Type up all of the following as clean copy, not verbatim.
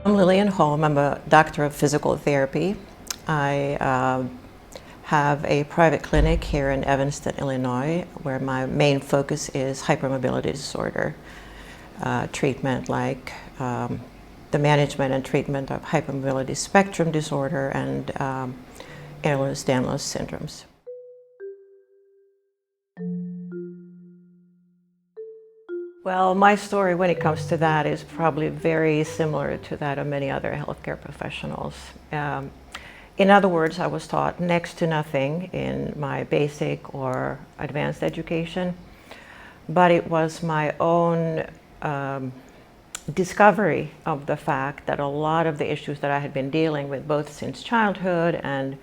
I'm Lilian Holm. I'm a doctor of physical therapy. I have a private clinic here in Evanston, Illinois, where my main focus is hypermobility disorder treatment, like the management and treatment of hypermobility spectrum disorder and Ehlers-Danlos syndromes. Well, my story when it comes to that is probably very similar to that of many other healthcare professionals. In other words, I was taught next to nothing in my basic or advanced education, but it was my own discovery of the fact that a lot of the issues that I had been dealing with, both since childhood and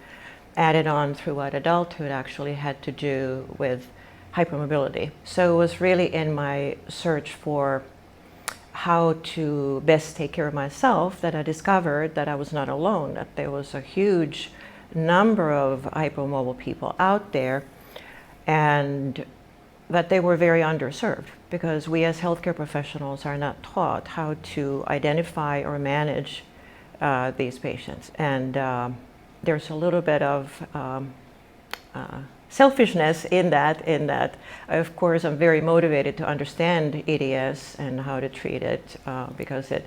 added on throughout adulthood, actually had to do with hypermobility. So it was really in my search for how to best take care of myself that I discovered that I was not alone, that there was a huge number of hypermobile people out there and that they were very underserved because we as healthcare professionals are not taught how to identify or manage these patients. And there's a little bit of selfishness in that of course I'm very motivated to understand EDS and how to treat it because it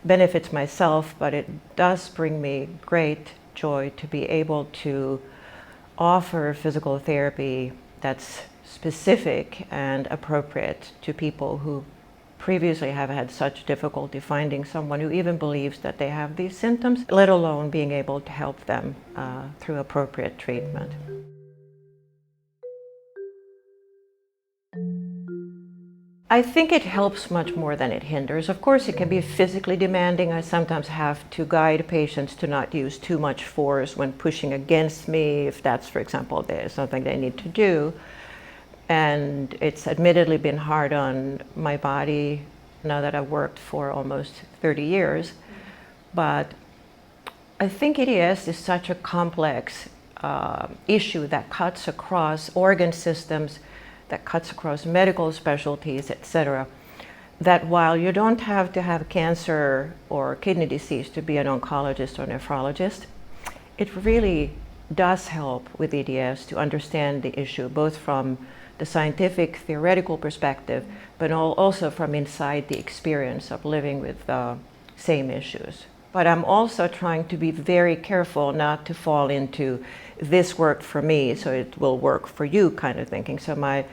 benefits myself, but it does bring me great joy to be able to offer physical therapy that's specific and appropriate to people who previously have had such difficulty finding someone who even believes that they have these symptoms, let alone being able to help them through appropriate treatment. I think it helps much more than it hinders. Of course, it can be physically demanding. I sometimes have to guide patients to not use too much force when pushing against me, if that's, for example, something they need to do. And it's admittedly been hard on my body now that I've worked for almost 30 years. But I think EDS is such a complex issue that cuts across organ systems, that cuts across medical specialties, etc., that while you don't have to have cancer or kidney disease to be an oncologist or nephrologist, it really does help with EDS to understand the issue, both from the scientific theoretical perspective, but also from inside the experience of living with the same issues. But I'm also trying to be very careful not to fall into this worked for me, so it will work for you kind of thinking. So my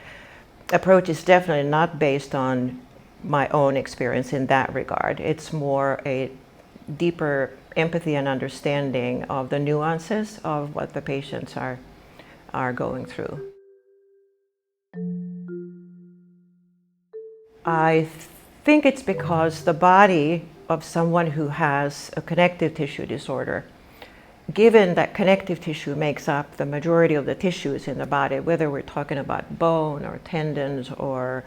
approach is definitely not based on my own experience in that regard. It's more a deeper empathy and understanding of the nuances of what the patients are going through. I think it's because the body of someone who has a connective tissue disorder, given that connective tissue makes up the majority of the tissues in the body, whether we're talking about bone or tendons or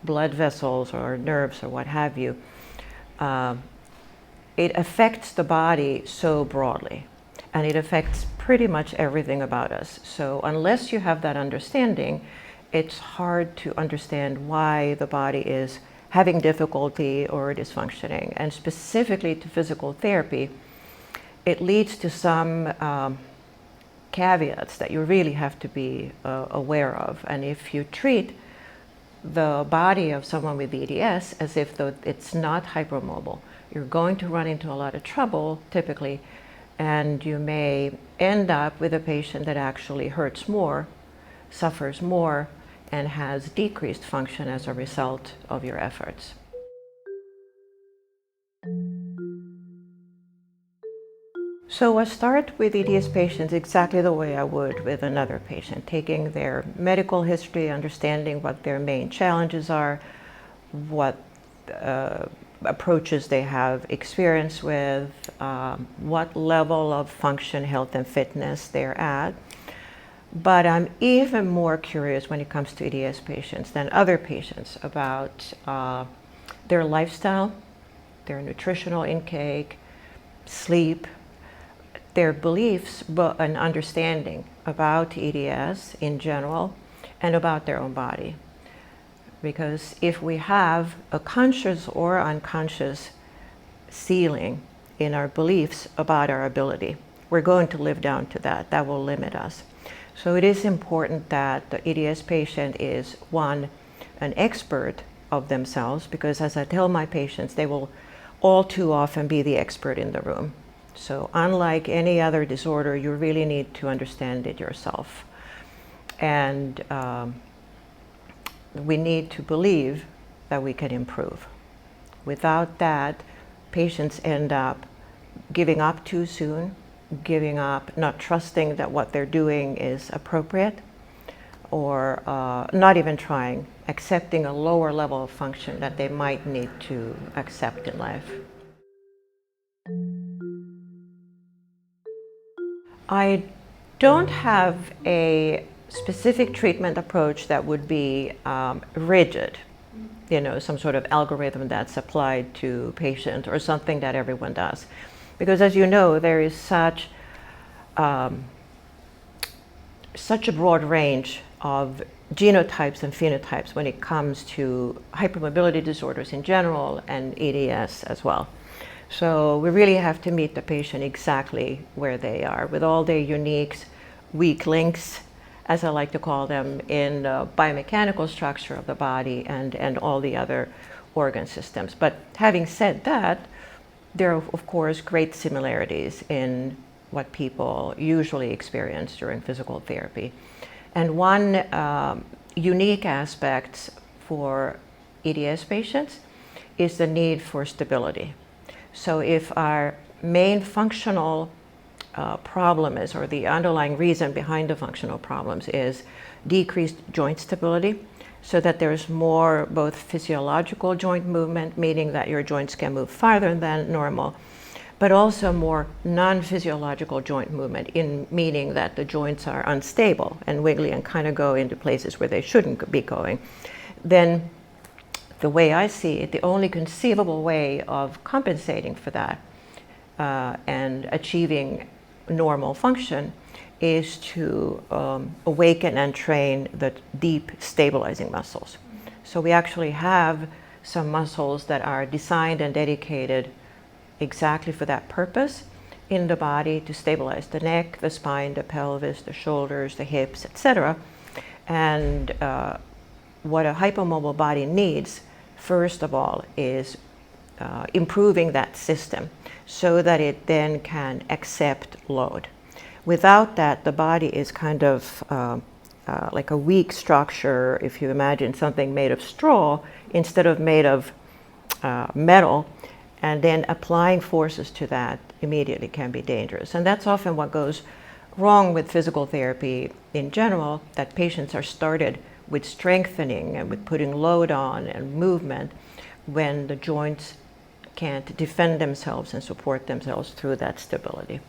blood vessels or nerves or what have you, it affects the body so broadly, and it affects pretty much everything about us. So unless you have that understanding, it's hard to understand why the body is having difficulty or dysfunctioning. And specifically to physical therapy, it leads to some caveats that you really have to be aware of. And if you treat the body of someone with EDS as if though it's not hypermobile, you're going to run into a lot of trouble typically, and you may end up with a patient that actually hurts more, suffers more, and has decreased function as a result of your efforts. So I start with EDS patients exactly the way I would with another patient, taking their medical history, understanding what their main challenges are, what approaches they have experience with, what level of function, health, and fitness they're at. But I'm even more curious when it comes to EDS patients than other patients about their lifestyle, their nutritional intake, sleep, their beliefs and understanding about EDS in general and about their own body. Because if we have a conscious or unconscious ceiling in our beliefs about our ability. We're going to live down to that. That will limit us. So it is important that the EDS patient is, one, an expert of themselves, because as I tell my patients, they will all too often be the expert in the room. So unlike any other disorder, you really need to understand it yourself. And we need to believe that we can improve. Without that, patients end up giving up too soon, giving up, not trusting that what they're doing is appropriate, or not even trying, accepting a lower level of function that they might need to accept in life. I don't have a specific treatment approach that would be rigid, some sort of algorithm that's applied to patient or something that everyone does. Because as you know, there is such a broad range of genotypes and phenotypes when it comes to hypermobility disorders in general and EDS as well. So we really have to meet the patient exactly where they are, with all their unique weak links, as I like to call them, in the biomechanical structure of the body and all the other organ systems. But having said that, there are, of course, great similarities in what people usually experience during physical therapy. And one unique aspect for EDS patients is the need for stability. So if our main functional problem is, or the underlying reason behind the functional problems is decreased joint stability, so that there's more both physiological joint movement, meaning that your joints can move farther than normal, but also more non-physiological joint movement, meaning that the joints are unstable and wiggly and kind of go into places where they shouldn't be going, then the way I see it, the only conceivable way of compensating for that and achieving normal function is to awaken and train the deep stabilizing muscles. So we actually have some muscles that are designed and dedicated exactly for that purpose in the body, to stabilize the neck, the spine, the pelvis, the shoulders, the hips, etc. And what a hypomobile body needs, first of all, is improving that system so that it then can accept load. Without that, the body is kind of like a weak structure. If you imagine something made of straw instead of made of metal, and then applying forces to that immediately can be dangerous. And that's often what goes wrong with physical therapy in general, that patients are started with strengthening and with putting load on and movement when the joints can't defend themselves and support themselves through that stability.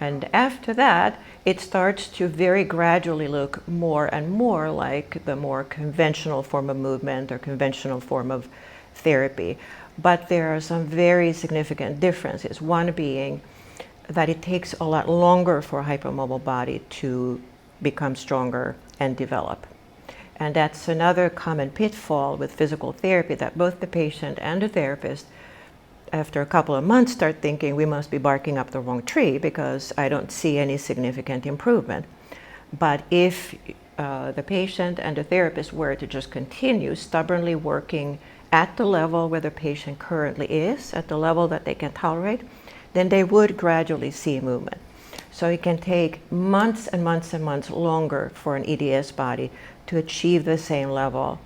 And after that, it starts to very gradually look more and more like the more conventional form of movement or conventional form of therapy. But there are some very significant differences. One being that it takes a lot longer for a hypermobile body to become stronger and develop. And that's another common pitfall with physical therapy, that both the patient and the therapist, after a couple of months, start thinking we must be barking up the wrong tree because I don't see any significant improvement. But if the patient and the therapist were to just continue stubbornly working at the level where the patient currently is, at the level that they can tolerate, then they would gradually see movement. So it can take months and months and months longer for an EDS body to achieve the same level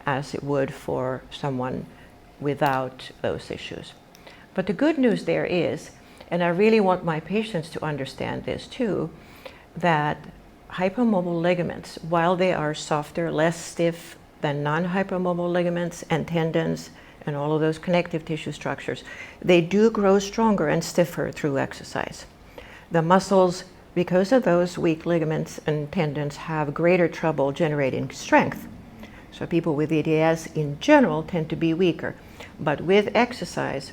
as it would for someone without those issues. But the good news there is, and I really want my patients to understand this too, that hypermobile ligaments, while they are softer, less stiff than non-hypermobile ligaments and tendons and all of those connective tissue structures, they do grow stronger and stiffer through exercise. The muscles, because of those weak ligaments and tendons, have greater trouble generating strength. So people with EDS in general tend to be weaker. But with exercise,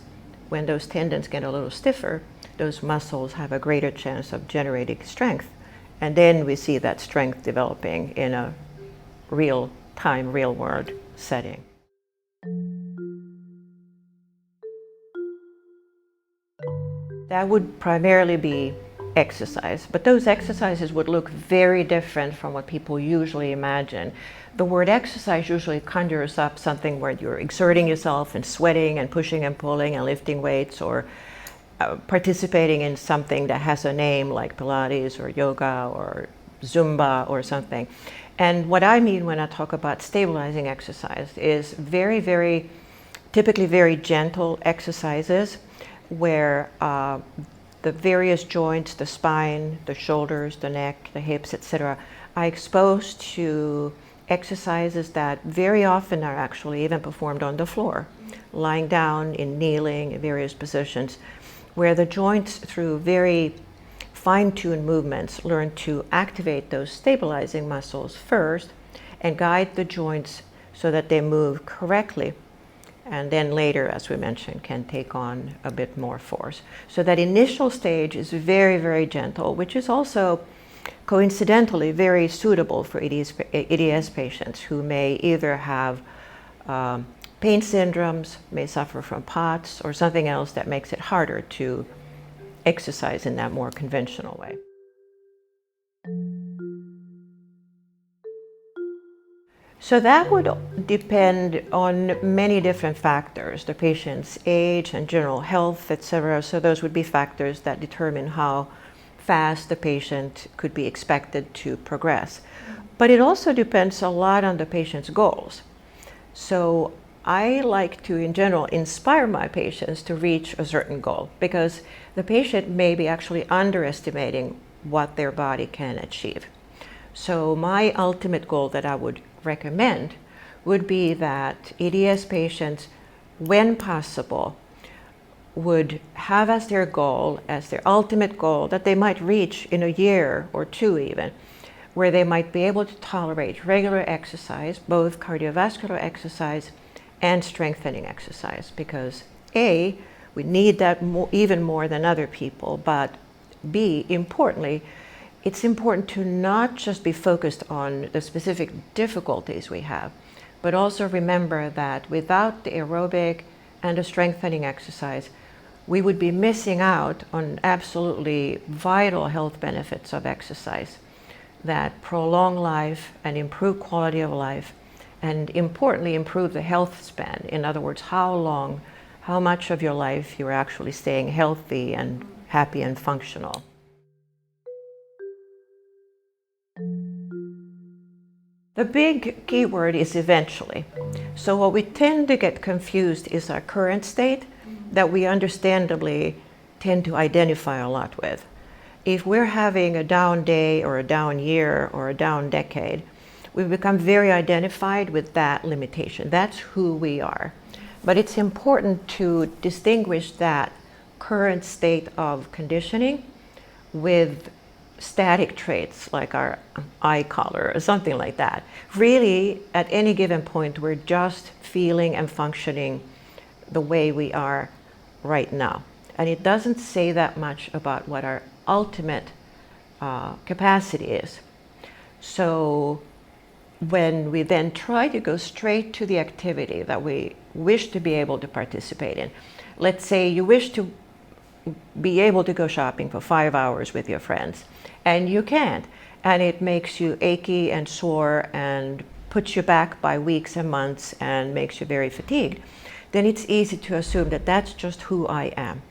when those tendons get a little stiffer, those muscles have a greater chance of generating strength. And then we see that strength developing in a real-time, real-world setting. That would primarily be exercise, but those exercises would look very different from what people usually imagine. The word exercise usually conjures up something where you're exerting yourself and sweating and pushing and pulling and lifting weights, or participating in something that has a name like Pilates or yoga or Zumba or something. And what I mean when I talk about stabilizing exercise is very, typically very gentle exercises where the various joints, the spine, the shoulders, the neck, the hips, etc., are exposed to exercises that very often are actually even performed on the floor, lying down, in kneeling, in various positions, where the joints, through very fine-tuned movements, learn to activate those stabilizing muscles first and guide the joints so that they move correctly. And then later, as we mentioned, can take on a bit more force. So that initial stage is very gentle, which is also coincidentally very suitable for EDS patients who may either have pain syndromes, may suffer from POTS, or something else that makes it harder to exercise in that more conventional way. So that would depend on many different factors, the patient's age and general health, etc. So those would be factors that determine how fast the patient could be expected to progress. But it also depends a lot on the patient's goals. So I like to, in general, inspire my patients to reach a certain goal, because the patient may be actually underestimating what their body can achieve. So my ultimate goal that I would recommend would be that EDS patients, when possible, would have as their goal, as their ultimate goal, that they might reach in a year or two even, where they might be able to tolerate regular exercise, both cardiovascular exercise and strengthening exercise, because A, we need that even more than other people, but B, importantly, it's important to not just be focused on the specific difficulties we have, but also remember that without the aerobic and the strengthening exercise, we would be missing out on absolutely vital health benefits of exercise that prolong life and improve quality of life, and importantly, improve the health span. In other words, how much of your life you're actually staying healthy and happy and functional. The big keyword is eventually. So what we tend to get confused is our current state that we understandably tend to identify a lot with. If we're having a down day or a down year or a down decade, we become very identified with that limitation. That's who we are. But it's important to distinguish that current state of conditioning with static traits like our eye color or something like that. Really, at any given point, we're just feeling and functioning the way we are right now. And it doesn't say that much about what our ultimate capacity is. So when we then try to go straight to the activity that we wish to be able to participate in, let's say you wish to be able to go shopping for 5 hours with your friends, and you can't, and it makes you achy and sore and puts you back by weeks and months and makes you very fatigued, then it's easy to assume that that's just who I am.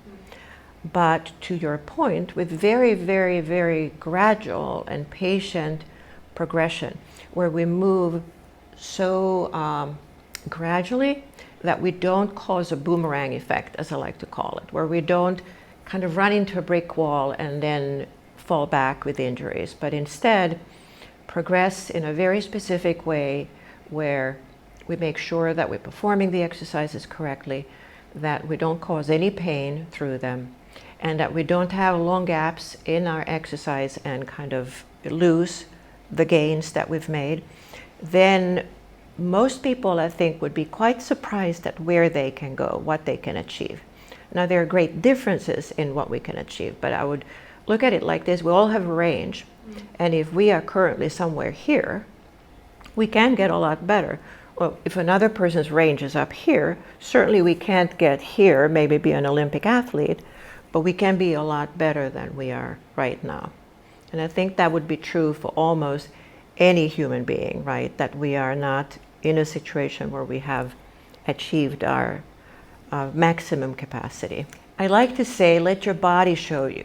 But to your point, with very gradual and patient progression, where we move so gradually that we don't cause a boomerang effect, as I like to call it, where we don't kind of run into a brick wall and then fall back with injuries, but instead progress in a very specific way where we make sure that we're performing the exercises correctly, that we don't cause any pain through them, and that we don't have long gaps in our exercise and kind of lose the gains that we've made. Then most people, I think, would be quite surprised at where they can go, what they can achieve. Now, there are great differences in what we can achieve, but I would look at it like this. We all have a range, and if we are currently somewhere here, we can get a lot better. Well, if another person's range is up here, certainly we can't get here, maybe be an Olympic athlete, but we can be a lot better than we are right now. And I think that would be true for almost any human being, right? That we are not in a situation where we have achieved our maximum capacity. I like to say, let your body show you.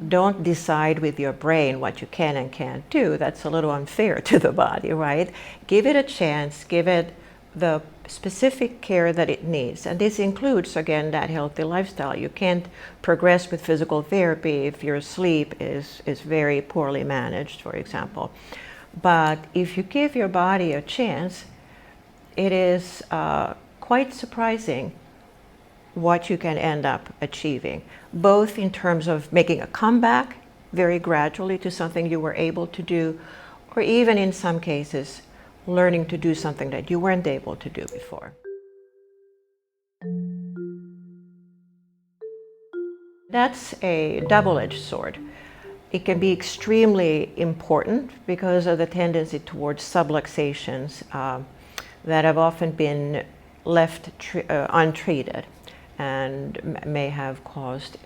Don't decide with your brain what you can and can't do. That's a little unfair to the body, right? Give it a chance, give it the specific care that it needs. And this includes, again, that healthy lifestyle. You can't progress with physical therapy if your sleep is very poorly managed, for example. But if you give your body a chance, it is quite surprising what you can end up achieving, both in terms of making a comeback very gradually to something you were able to do, or even in some cases, learning to do something that you weren't able to do before. That's a double-edged sword. It can be extremely important because of the tendency towards subluxations that have often been left untreated and may have caused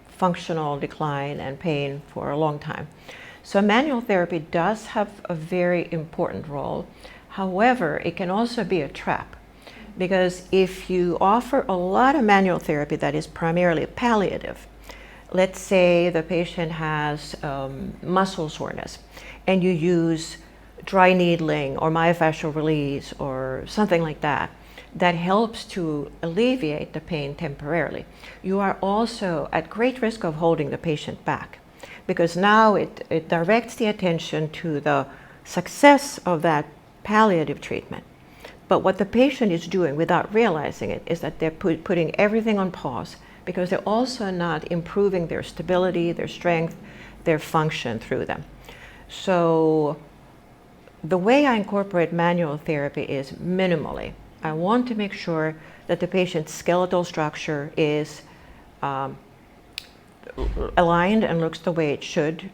functional decline and pain for a long time. So manual therapy does have a very important role. However, it can also be a trap, because if you offer a lot of manual therapy that is primarily palliative, let's say the patient has muscle soreness and you use dry needling or myofascial release or something like that, that helps to alleviate the pain temporarily. You are also at great risk of holding the patient back, because now it directs the attention to the success of that palliative treatment. But what the patient is doing without realizing it is that they're putting everything on pause, because they're also not improving their stability, their strength, their function through them. So the way I incorporate manual therapy is minimally. I want to make sure that the patient's skeletal structure is aligned and looks the way it should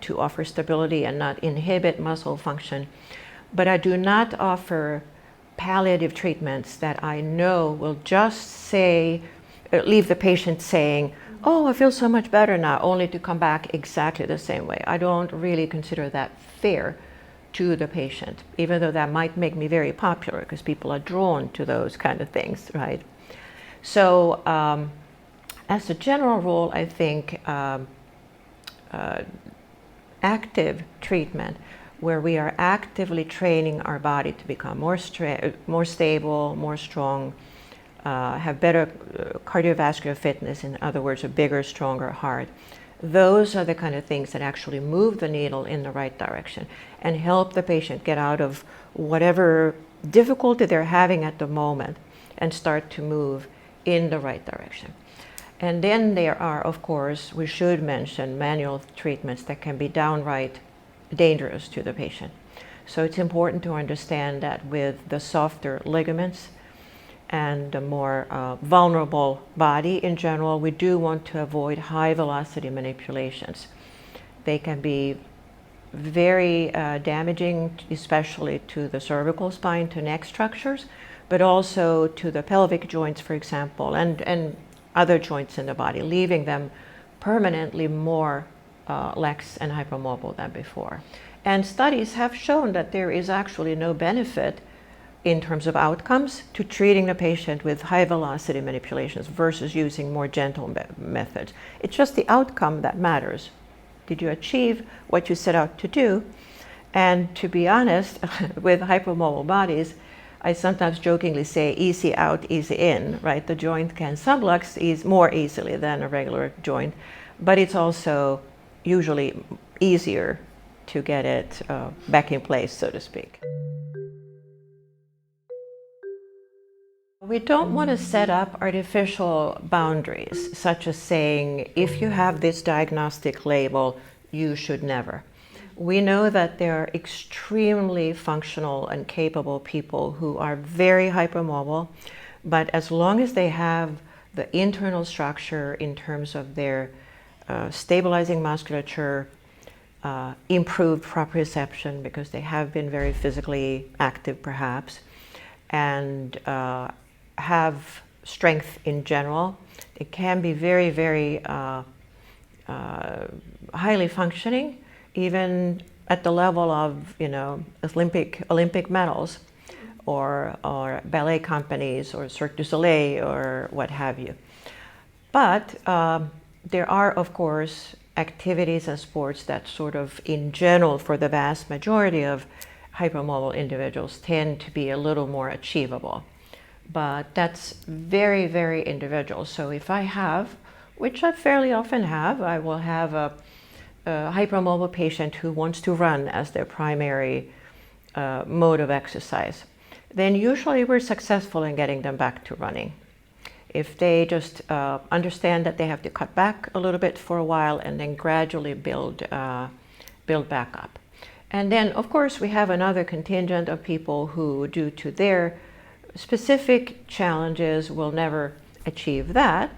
to offer stability and not inhibit muscle function. But I do not offer palliative treatments that I know will just leave the patient saying, oh, I feel so much better now, only to come back exactly the same way. I don't really consider that fair to the patient, even though that might make me very popular because people are drawn to those kind of things, right? So as a general rule, I think active treatment, where we are actively training our body to become more stable, more strong, have better cardiovascular fitness, in other words, a bigger, stronger heart. Those are the kind of things that actually move the needle in the right direction and help the patient get out of whatever difficulty they're having at the moment and start to move in the right direction. And then there are, of course, we should mention manual treatments that can be downright dangerous to the patient. So it's important to understand that with the softer ligaments and the more vulnerable body in general, we do want to avoid high velocity manipulations. They can be very damaging, especially to the cervical spine, to neck structures, but also to the pelvic joints, for example, and other joints in the body, leaving them permanently more lax and hypermobile than before. And studies have shown that there is actually no benefit in terms of outcomes to treating the patient with high velocity manipulations versus using more gentle methods. It's just the outcome that matters. Did you achieve what you set out to do? And to be honest, with hypermobile bodies, I sometimes jokingly say easy out, easy in, right? The joint can sublux more easily than a regular joint, but it's also usually easier to get it back in place, so to speak. We don't want to set up artificial boundaries, such as saying, if you have this diagnostic label, you should never. We know that there are extremely functional and capable people who are very hypermobile, but as long as they have the internal structure in terms of their stabilizing musculature, improved proprioception because they have been very physically active perhaps, and have strength in general. It can be very, very highly functioning, even at the level of, Olympic medals, or ballet companies, or Cirque du Soleil, or what have you. But there are, of course, activities and sports that sort of, in general, for the vast majority of hypermobile individuals, tend to be a little more achievable. But that's very, very individual. So if I have, which I fairly often have, I will have a hypermobile patient who wants to run as their primary mode of exercise, then usually we're successful in getting them back to running. If they just understand that they have to cut back a little bit for a while and then gradually build back up. And then, of course, we have another contingent of people who, due to their specific challenges, will never achieve that.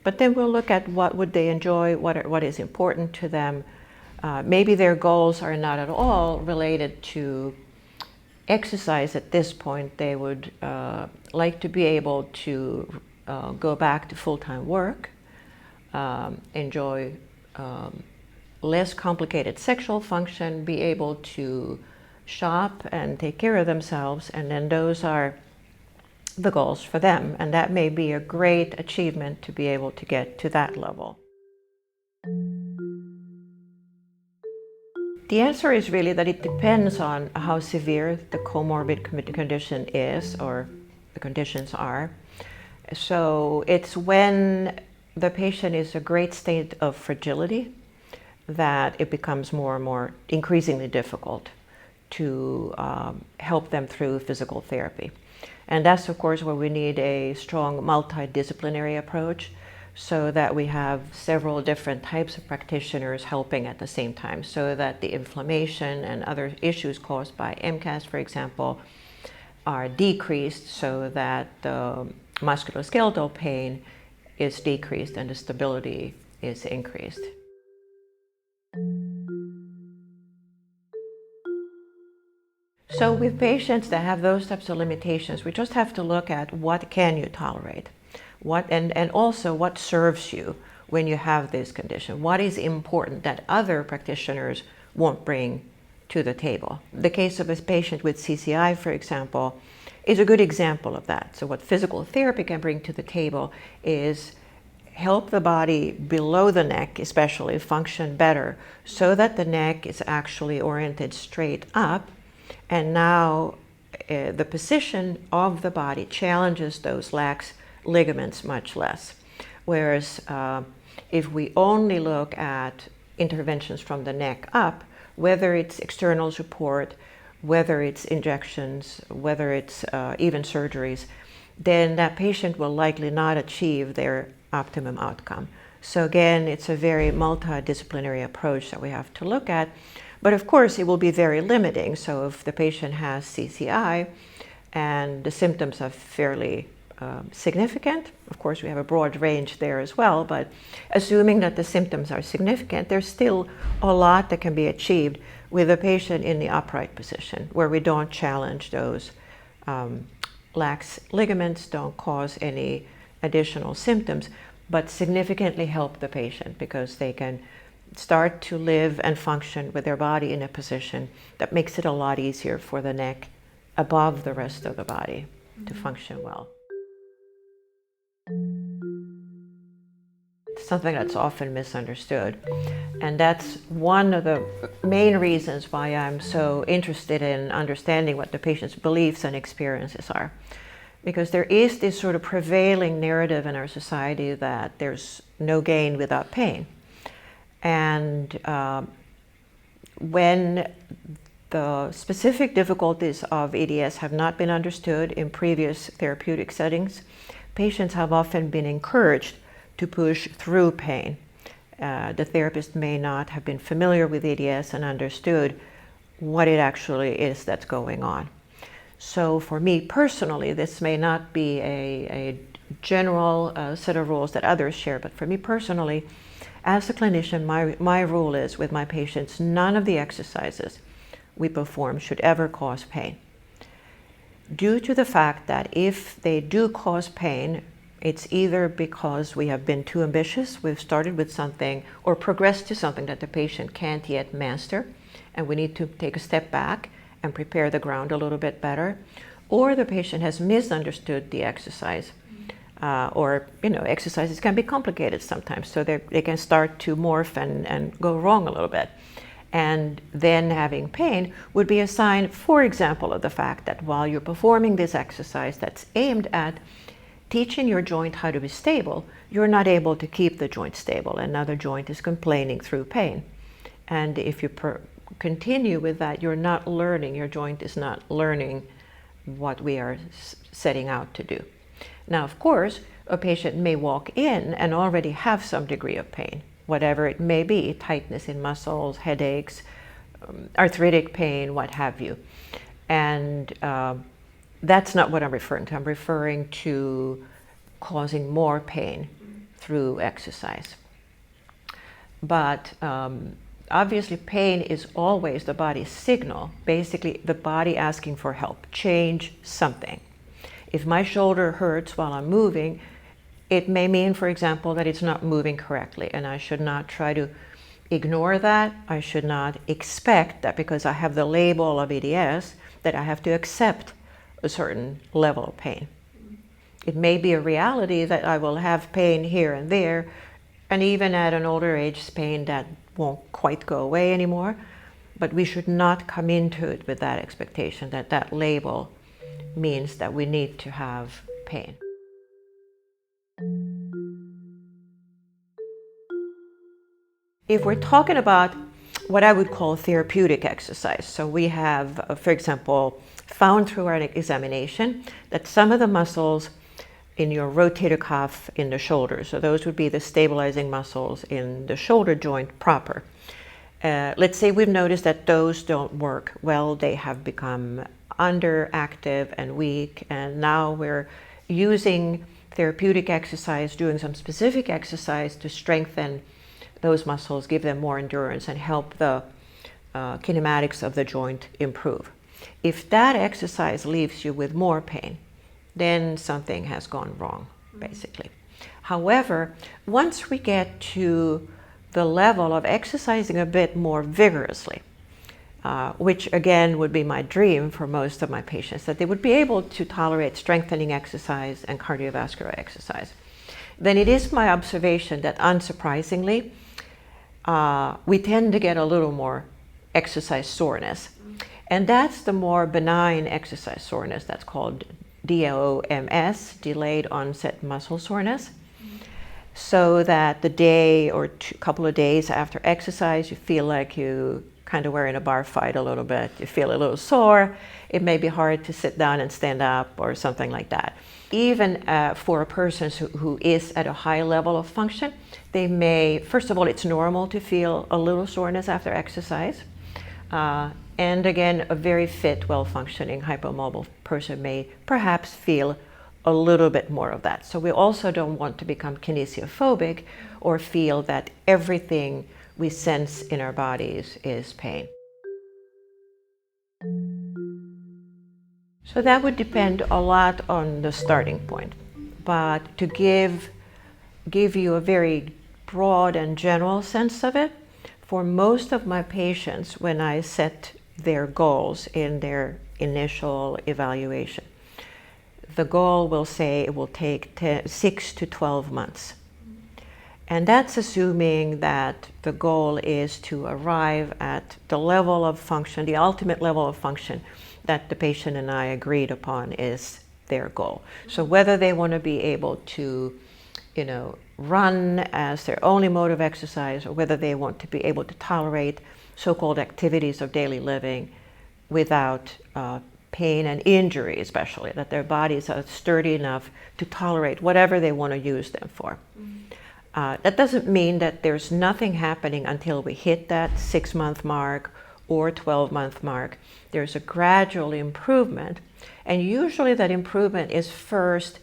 But then we'll look at what would they enjoy, what is important to them. Maybe their goals are not at all related to exercise at this point. They would like to be able to go back to full-time work, enjoy less complicated sexual function, be able to shop and take care of themselves, and then those are the goals for them. And that may be a great achievement to be able to get to that level. The answer is really that it depends on how severe the comorbid condition is, or the conditions are. So it's when the patient is a great state of fragility that it becomes more and more increasingly difficult to help them through physical therapy. And that's, of course, where we need a strong multidisciplinary approach, so that we have several different types of practitioners helping at the same time, so that the inflammation and other issues caused by MCAS, for example, are decreased, so that the musculoskeletal pain is decreased and the stability is increased. So with patients that have those types of limitations, we just have to look at what can you tolerate, and also what serves you when you have this condition. What is important that other practitioners won't bring to the table? The case of a patient with CCI, for example, is a good example of that. So what physical therapy can bring to the table is help the body below the neck especially function better, so that the neck is actually oriented straight up, and now the position of the body challenges those lax ligaments much less. Whereas if we only look at interventions from the neck up, whether it's external support, whether it's injections, whether it's even surgeries, then that patient will likely not achieve their optimum outcome. So again, it's a very multidisciplinary approach that we have to look at. But of course, it will be very limiting. So if the patient has CCI and the symptoms are fairly significant, of course we have a broad range there as well, but assuming that the symptoms are significant, there's still a lot that can be achieved with a patient in the upright position, where we don't challenge those lax ligaments, don't cause any additional symptoms, but significantly help the patient, because they can start to live and function with their body in a position that makes it a lot easier for the neck above the rest of the body to function well. Something that's often misunderstood. And that's one of the main reasons why I'm so interested in understanding what the patient's beliefs and experiences are. Because there is this sort of prevailing narrative in our society that there's no gain without pain. And when the specific difficulties of EDS have not been understood in previous therapeutic settings, patients have often been encouraged to push through pain. The therapist may not have been familiar with EDS and understood what it actually is that's going on. So for me personally, this may not be a general set of rules that others share, but for me personally, as a clinician, my rule is with my patients, none of the exercises we perform should ever cause pain. Due to the fact that if they do cause pain, It's either because we have been too ambitious, we've started with something or progressed to something that the patient can't yet master, and we need to take a step back and prepare the ground a little bit better, or the patient has misunderstood the exercise. Or exercises can be complicated sometimes, so they can start to morph and go wrong a little bit. And then having pain would be a sign, for example, of the fact that while you're performing this exercise that's aimed at teaching your joint how to be stable, you're not able to keep the joint stable, and now the joint is complaining through pain. And if you continue with that, you're not learning, your joint is not learning what we are setting out to do. Now, of course, a patient may walk in and already have some degree of pain, whatever it may be, tightness in muscles, headaches, arthritic pain, what have you. And that's not what I'm referring to. I'm referring to causing more pain through exercise. But obviously pain is always the body's signal, basically the body asking for help, change something. If my shoulder hurts while I'm moving, it may mean, for example, that it's not moving correctly, and I should not try to ignore that. I should not expect that because I have the label of EDS that I have to accept a certain level of pain. It may be a reality that I will have pain here and there, and even at an older age, pain that won't quite go away anymore, but we should not come into it with that expectation that that label means that we need to have pain. If we're talking about what I would call therapeutic exercise, so we have, for example, found through our examination that some of the muscles in your rotator cuff in the shoulder, so those would be the stabilizing muscles in the shoulder joint proper. Let's say we've noticed that those don't work well, they have become underactive and weak, and now we're using therapeutic exercise, doing some specific exercise to strengthen those muscles, give them more endurance, and help the kinematics of the joint improve. If that exercise leaves you with more pain, then something has gone wrong, basically. However, once we get to the level of exercising a bit more vigorously, which again would be my dream for most of my patients, that they would be able to tolerate strengthening exercise and cardiovascular exercise, then it is my observation that unsurprisingly, we tend to get a little more exercise soreness. And that's the more benign exercise soreness that's called DOMS, delayed onset muscle soreness. So that the day or couple of days after exercise, you feel like you kind of were in a bar fight a little bit. You feel a little sore. It may be hard to sit down and stand up or something like that. Even for a person who is at a high level of function, they may, first of all, it's normal to feel a little soreness after exercise. And again, a very fit, well-functioning, hypomobile person may perhaps feel a little bit more of that. So we also don't want to become kinesiophobic or feel that everything we sense in our bodies is pain. So that would depend a lot on the starting point. But to give you a very broad and general sense of it, for most of my patients, when I set their goals in their initial evaluation, the goal will say it will take 6 to 12 months. And that's assuming that the goal is to arrive at the level of function, the ultimate level of function that the patient and I agreed upon is their goal. So whether they want to be able to, run as their only mode of exercise, or whether they want to be able to tolerate so-called activities of daily living without pain and injury, especially, that their bodies are sturdy enough to tolerate whatever they want to use them for. That doesn't mean that there's nothing happening until we hit that 6-month mark or 12-month mark. There's a gradual improvement, and usually that improvement is first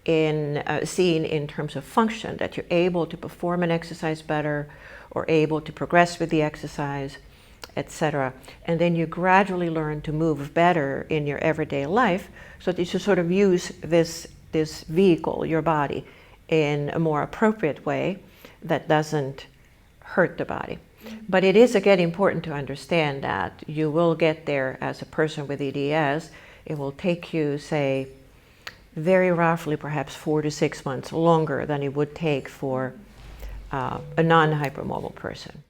seen in terms of function, that you're able to perform an exercise better or able to progress with the exercise, etc. And then you gradually learn to move better in your everyday life, so that you sort of use this this vehicle, your body, in a more appropriate way that doesn't hurt the body. But it is again important to understand that you will get there as a person with EDS. It will take you, say, very roughly perhaps 4 to 6 months longer than it would take for a non-hypermobile person.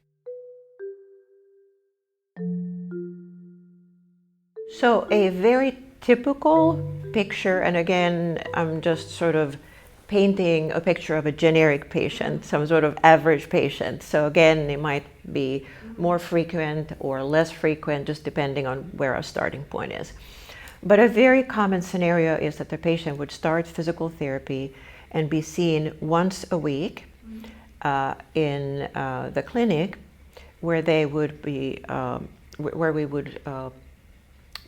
So a very typical picture, and again, I'm just sort of painting a picture of a generic patient, some sort of average patient. So again, it might be more frequent or less frequent, just depending on where our starting point is. But a very common scenario is that the patient would start physical therapy and be seen once a week in the clinic, where they would be, where we would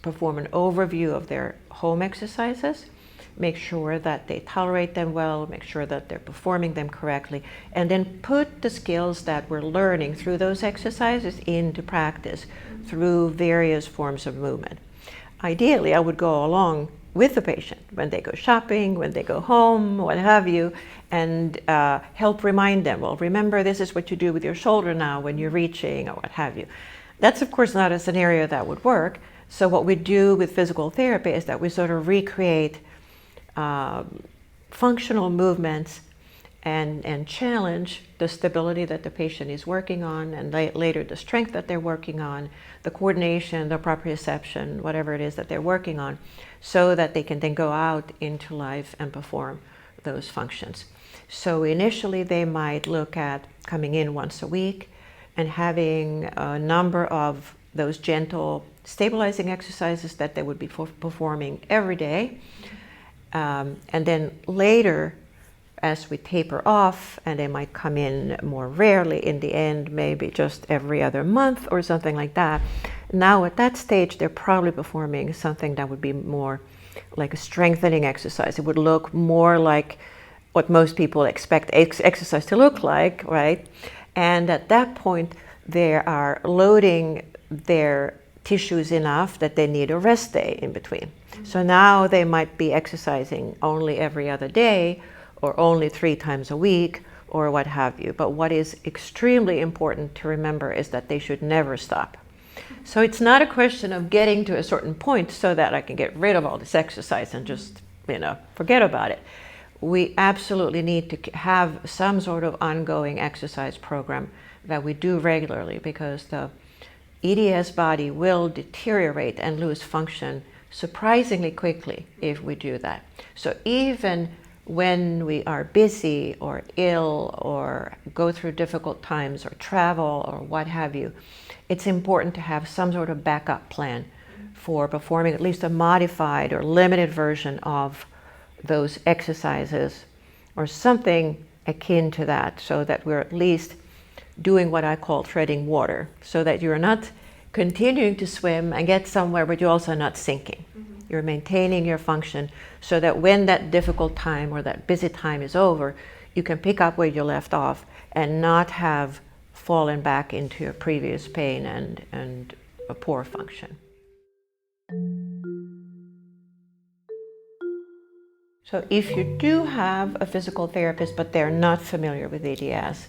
perform an overview of their home exercises, make sure that they tolerate them well, make sure that they're performing them correctly, and then put the skills that we're learning through those exercises into practice through various forms of movement. Ideally, I would go along with the patient when they go shopping, when they go home, what have you, and help remind them, well, remember this is what you do with your shoulder now when you're reaching or what have you. That's of course not a scenario that would work. So what we do with physical therapy is that we sort of recreate functional movements and challenge the stability that the patient is working on, and later the strength that they're working on, the coordination, the proprioception, whatever it is that they're working on, so that they can then go out into life and perform those functions. So initially they might look at coming in once a week and having a number of those gentle stabilizing exercises that they would be performing every day. And then later, as we taper off, and they might come in more rarely in the end, maybe just every other month or something like that. Now at that stage, they're probably performing something that would be more like a strengthening exercise. It would look more like what most people expect exercise to look like, right? And at that point, they are loading their tissues enough that they need a rest day in between. So now they might be exercising only every other day or only 3 times a week or what have you. But what is extremely important to remember is that they should never stop. So it's not a question of getting to a certain point so that I can get rid of all this exercise and just, forget about it. We absolutely need to have some sort of ongoing exercise program that we do regularly, because the EDS body will deteriorate and lose function surprisingly quickly if we do that. So even when we are busy or ill or go through difficult times or travel or what have you, it's important to have some sort of backup plan for performing at least a modified or limited version of those exercises or something akin to that, so that we're at least doing what I call treading water, so that you're not continuing to swim and get somewhere, but you're also not sinking. You're maintaining your function so that when that difficult time or that busy time is over, you can pick up where you left off and not have fallen back into your previous pain and a poor function. So if you do have a physical therapist, but they're not familiar with EDS,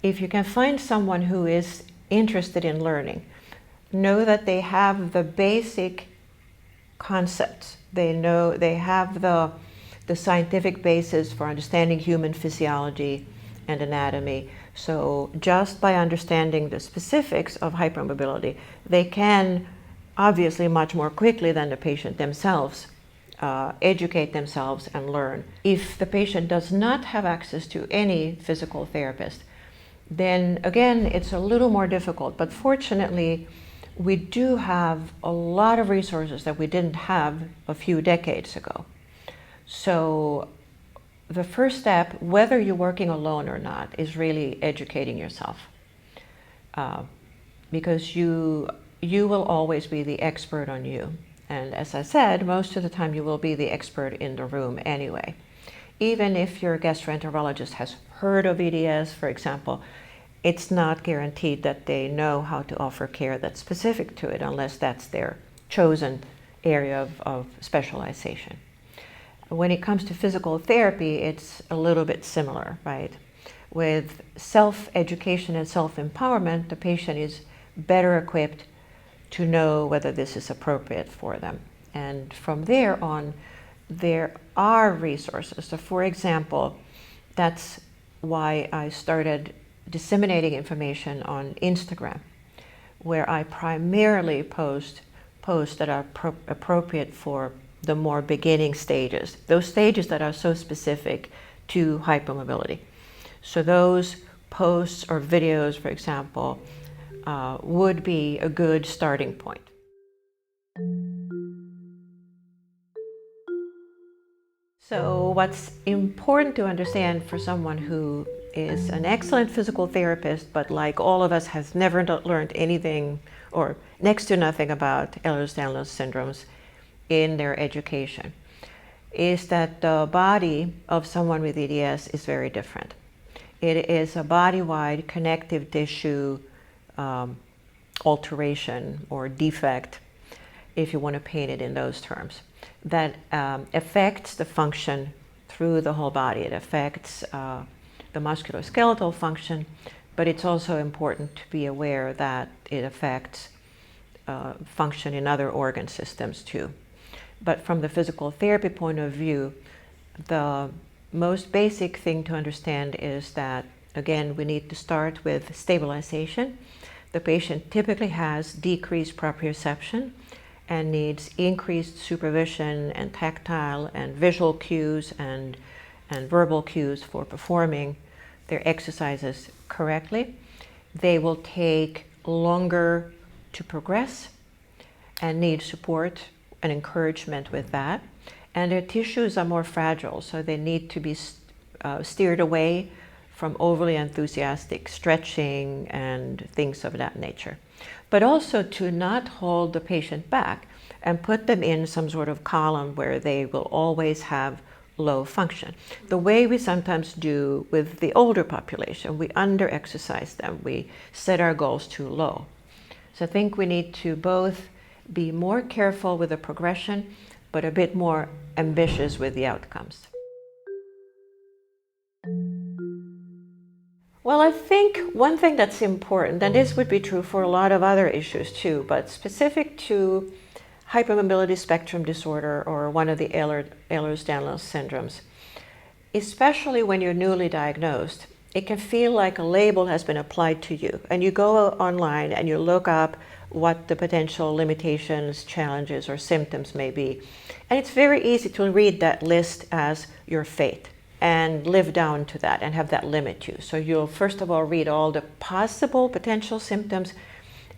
if you can find someone who is interested in learning, know that they have the basic concepts. They have the scientific basis for understanding human physiology and anatomy. So just by understanding the specifics of hypermobility, they can obviously much more quickly than the patient themselves educate themselves and learn. If the patient does not have access to any physical therapist, then again, it's a little more difficult. But fortunately, we do have a lot of resources that we didn't have a few decades ago. So the first step, whether you're working alone or not, is really educating yourself. Because you will always be the expert on you. And as I said, most of the time you will be the expert in the room anyway. Even if your gastroenterologist has heard of EDS, for example, it's not guaranteed that they know how to offer care that's specific to it unless that's their chosen area of specialization. When it comes to physical therapy, it's a little bit similar, right? With self-education and self-empowerment, the patient is better equipped to know whether this is appropriate for them. And from there on, there are resources. So for example, that's why I started disseminating information on Instagram, where I primarily post posts that are appropriate for the more beginning stages, those stages that are so specific to hypermobility. So those posts or videos, for example, would be a good starting point. So what's important to understand for someone who is an excellent physical therapist, but like all of us has never learned anything or next to nothing about Ehlers-Danlos syndromes in their education, is that the body of someone with EDS is very different. It is a body-wide connective tissue alteration or defect, if you want to paint it in those terms, that affects the function through the whole body. It affects the musculoskeletal function, but it's also important to be aware that it affects function in other organ systems too. But from the physical therapy point of view, the most basic thing to understand is that, again, we need to start with stabilization. The patient typically has decreased proprioception and needs increased supervision and tactile and visual cues and verbal cues for performing their exercises correctly. They will take longer to progress and need support and encouragement with that. And their tissues are more fragile, so they need to be steered away from overly enthusiastic stretching and things of that nature. But also to not hold the patient back and put them in some sort of column where they will always have low function. The way we sometimes do with the older population, we under-exercise them, we set our goals too low. So I think we need to both be more careful with the progression, but a bit more ambitious with the outcomes. Well, I think one thing that's important, and this would be true for a lot of other issues too, but specific to hypermobility spectrum disorder or one of the Ehlers-Danlos syndromes, especially when you're newly diagnosed, it can feel like a label has been applied to you. And you go online and you look up what the potential limitations, challenges, or symptoms may be. And it's very easy to read that list as your fate and live down to that and have that limit you. So you'll first of all read all the possible potential symptoms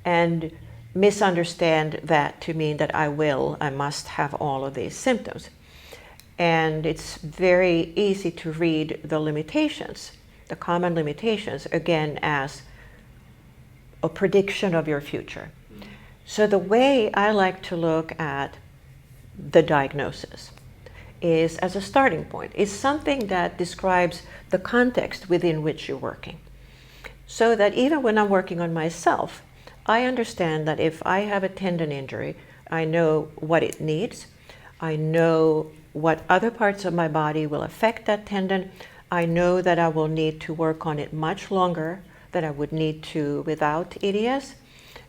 and misunderstand that to mean that I must have all of these symptoms. And it's very easy to read the limitations, the common limitations, again, as a prediction of your future. So the way I like to look at the diagnosis is as a starting point, is something that describes the context within which you're working. So that even when I'm working on myself, I understand that if I have a tendon injury, I know what it needs, I know what other parts of my body will affect that tendon, I know that I will need to work on it much longer than I would need to without EDS,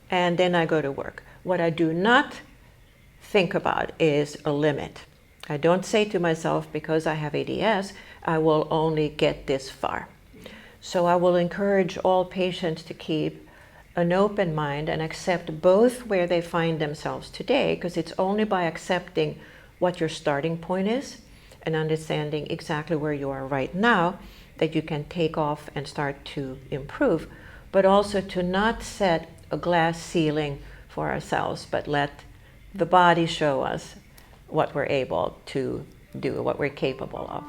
and then I go to work. What I do not think about is a limit. I don't say to myself, because I have EDS, I will only get this far. So I will encourage all patients to keep an open mind and accept both where they find themselves today, because it's only by accepting what your starting point is and understanding exactly where you are right now that you can take off and start to improve, but also to not set a glass ceiling for ourselves, but let the body show us what we're able to do, what we're capable of.